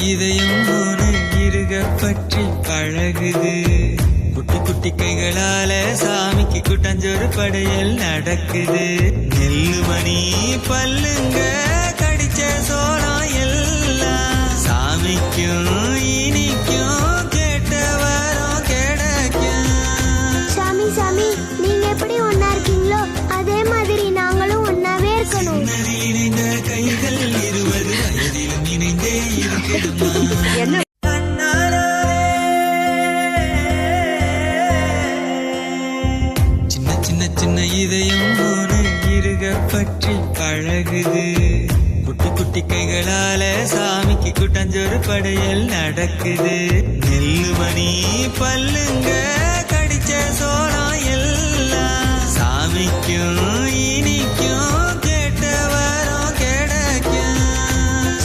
இதயம் போன இருக பற்றி பழகுது. குட்டி குட்டி கைகளால சாமிக்கு குட்டஞ்சோறு படையல் நடக்குது. நெல்லுமணி பல்லுங்க கடிச்ச சோளம் எல்லாம் சாமிக்கும் இனிக்கும் கேட்ட வரம் கிடைக்கும். சாமி சாமி, நீங்க எப்படி ஒன்னா இருக்கீங்களோ அதே மாதிரி நாங்களும் ஒன்னாவே இருக்கணும். இணைந்த கைகள் 20 வயதிலும் இணைந்தே இருக்கணுமா? சின்ன இதயம் போன இருக பற்றி பழகுது. குட்டி குட்டி கைகளால சாமிக்கு குட்டஞ்சோறு படையல் நடக்குது. நெல்லுமணி பல்லுங்க கடிச்ச சோளம் எல்லாம் சாமிக்கும் இனிக்கும் கேட்ட வரம் கிடைக்கும்.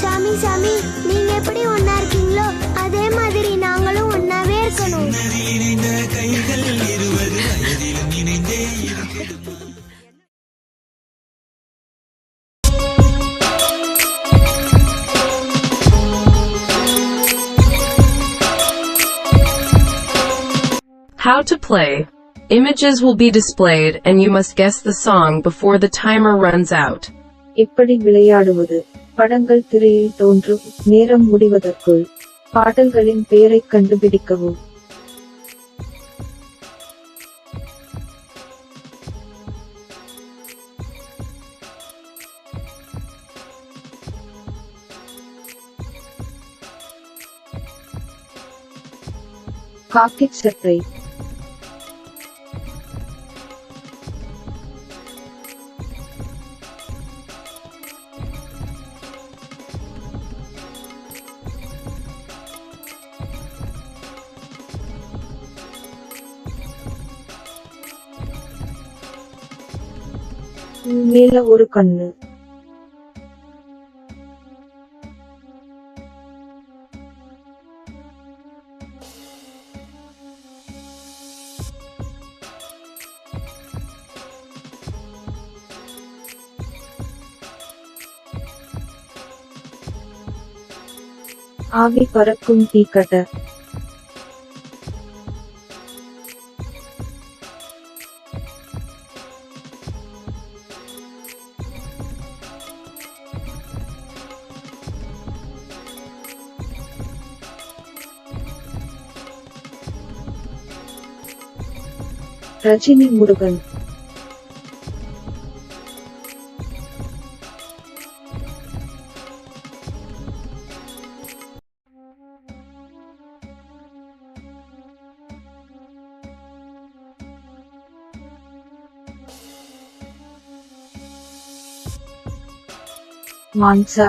சாமி சாமி, நீங்க எப்படி ஒன்னா இருக்கீங்களோ அதே மாதிரி நாங்களும் ஒன்னாவே இருக்கணும். இணைந்த கைகள் 20 வயதிலும் இணைந்தே இருக்கணுமா? How to play. Images will be displayed and you must guess the song before the timer runs out. எப்படி விளையாடுவது? படங்கள் திரையில் தோன்றும் நேரம் முடிவதற்குள் பாடல்களின் பெயரைக் கண்டுபிடிக்கவும். காக்கிச் சட்டை, மேல ஒரு கண்ணு, ஆவி பறக்கும் தீக்கட்ட, ரஜினி முருகன், மான்சா,